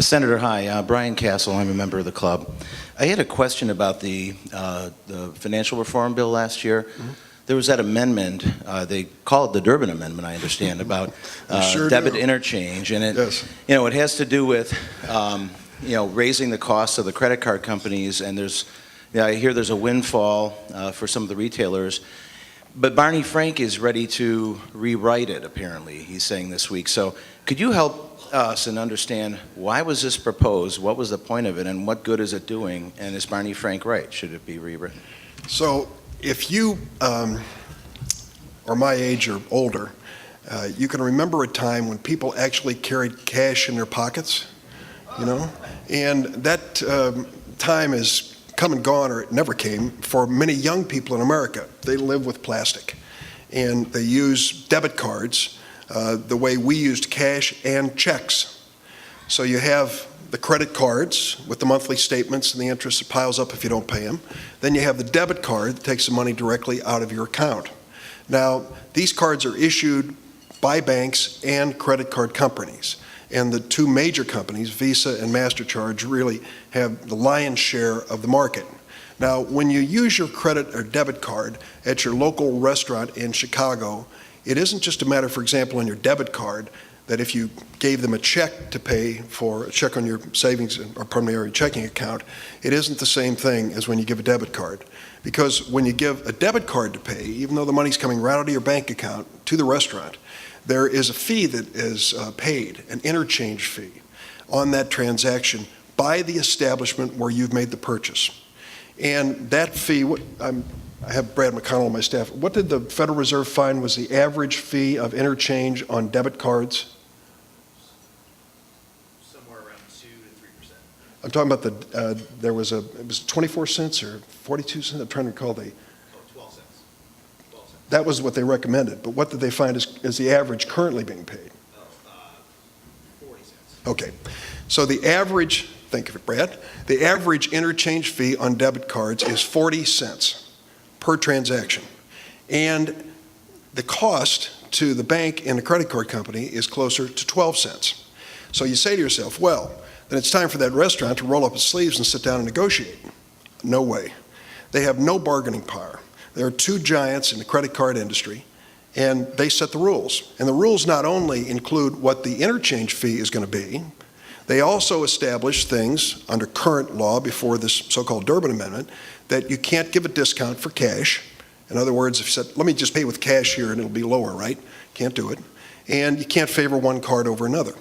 Senator, hi. Brian Castle. I'm a member of the club. I had a question about the financial reform bill last year. Mm-hmm. There was that amendment, they call it the Durbin Amendment, I understand, about debit interchange. And it, yes. It has to do with, raising the costs of the credit card companies. And I hear there's a windfall for some of the retailers. But Barney Frank is ready to rewrite it, apparently, he's saying this week. So could you help us and understand why was this proposed, what was the point of it, and what good is it doing, and is Barney Frank right? Should it be rewritten? So if you are my age or older, you can remember a time when people actually carried cash in their pockets, and that time is come and gone, or it never came, for many young people in America. They live with plastic, and they use debit cards the way we used cash and checks. So you have the credit cards with the monthly statements and the interest that piles up if you don't pay them. Then you have the debit card that takes the money directly out of your account. Now, these cards are issued by banks and credit card companies. And the two major companies, Visa and MasterCard, really have the lion's share of the market. Now, when you use your credit or debit card at your local restaurant in Chicago, it isn't just a matter, for example, on your debit card, that if you gave them a check to pay for a check on your savings or primary checking account, it isn't the same thing as when you give a debit card. Because when you give a debit card to pay, even though the money's coming right out of your bank account to the restaurant, there is a fee that is paid, an interchange fee, on that transaction by the establishment where you've made the purchase. And that fee, I have Brad McConnell on my staff. What did the Federal Reserve find was the average fee of interchange on debit cards? Somewhere around 2 to 3%. I'm talking about it was 24 cents or 42 cents? I'm trying to recall 12 cents. That was what they recommended. But what did they find is the average currently being paid? 40 cents. Okay. So the average, think of it, Brad, the average interchange fee on debit cards is 40 cents per transaction. And the cost to the bank and the credit card company is closer to 12 cents. So you say to yourself, well, then it's time for that restaurant to roll up its sleeves and sit down and negotiate. No way. They have no bargaining power. There are two giants in the credit card industry, and they set the rules. And the rules not only include what the interchange fee is going to be, they also establish things under current law before this so-called Durbin Amendment that you can't give a discount for cash. In other words, if you said, let me just pay with cash here and it'll be lower, right? Can't do it. And you can't favor one card over another.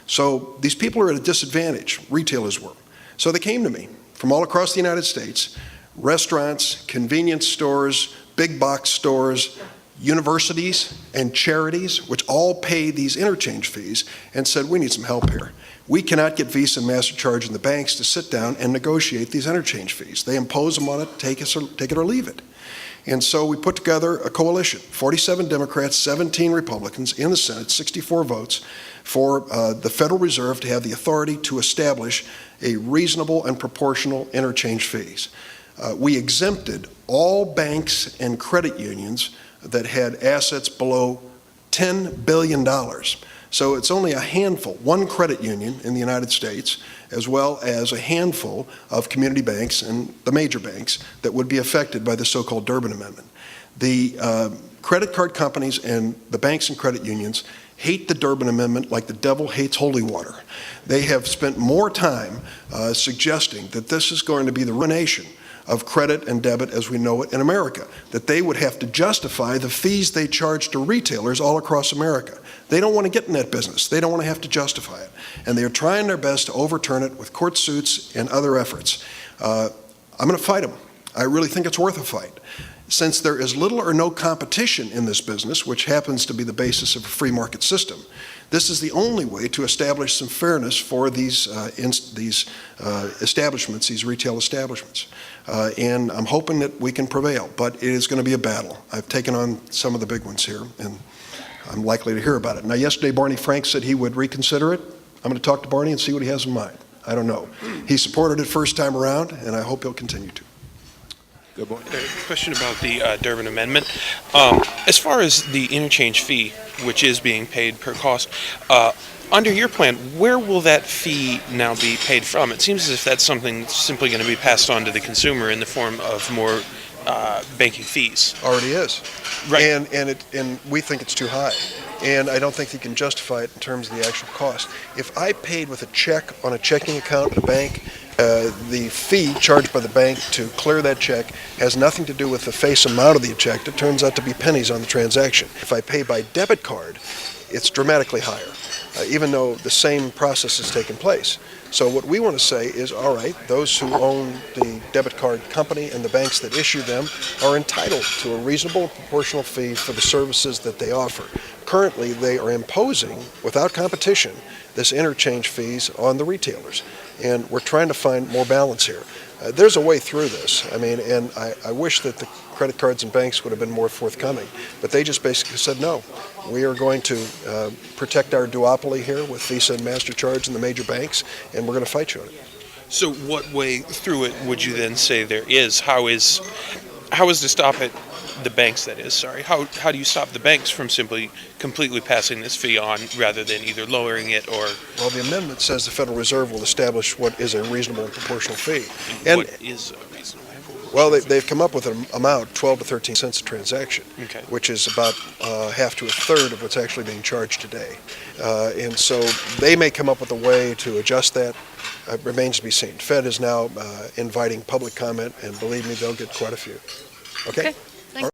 So these people are at a disadvantage, retailers were. So they came to me from all across the United States, restaurants, convenience stores, big box stores, universities and charities, which all pay these interchange fees, and said, we need some help here. We cannot get Visa and MasterCard and the banks to sit down and negotiate these interchange fees. They impose them on it, take it or leave it. And so we put together a coalition, 47 Democrats, 17 Republicans in the Senate, 64 votes, for the Federal Reserve to have the authority to establish a reasonable and proportional interchange fees. We exempted all banks and credit unions that had assets below $10 billion. So it's only a handful, one credit union in the United States, as well as a handful of community banks and the major banks that would be affected by the so-called Durbin Amendment. The credit card companies and the banks and credit unions hate the Durbin Amendment like the devil hates holy water. They have spent more time suggesting that this is going to be the ruination of credit and debit as we know it in America, that they would have to justify the fees they charge to retailers all across America. They don't want to get in that business. They don't want to have to justify it. And they are trying their best to overturn it with court suits and other efforts. I'm going to fight them. I really think it's worth a fight. Since there is little or no competition in this business, which happens to be the basis of a free market system, this is the only way to establish some fairness for these establishments, these retail establishments. And I'm hoping that we can prevail, but it is going to be a battle. I've taken on some of the big ones here, and I'm likely to hear about it. Now, yesterday, Barney Frank said he would reconsider it. I'm going to talk to Barney and see what he has in mind. I don't know. He supported it first time around, and I hope he'll continue to. Good morning. A question about the Durbin Amendment. As far as the interchange fee, which is being paid per cost, under your plan, where will that fee now be paid from? It seems as if that's something simply going to be passed on to the consumer in the form of more banking fees. Already is. Right. And we think it's too high. And I don't think you can justify it in terms of the actual cost. If I paid with a check on a checking account at a bank, the fee charged by the bank to clear that check has nothing to do with the face amount of the check. It turns out to be pennies on the transaction. If I pay by debit card, it's dramatically higher, even though the same process has taken place. So what we want to say is, all right, those who own the debit card company and the banks that issue them are entitled to a reasonable and proportional fee for the services that they offer. Currently, they are imposing, without competition, this interchange fees on the retailers. And we're trying to find more balance here. There's a way through this. I mean, and I wish that the credit cards and banks would have been more forthcoming, but they just basically said, no, we are going to protect our duopoly here with Visa and MasterCard and the major banks, and we're going to fight you on it. So what way through it would you then say there is? How is to stop it, the banks that is, sorry, how do you stop the banks from simply completely passing this fee on rather than either lowering it or... Well, the amendment says the Federal Reserve will establish what is a reasonable and proportional fee. And what is a reasonable? well, they've come up with an amount, 12 to 13 cents a transaction, Okay. which is about half to a third of what's actually being charged today. And so they may come up with a way to adjust that. Remains to be seen. Fed is now inviting public comment, and believe me, they'll get quite a few. Okay? Okay.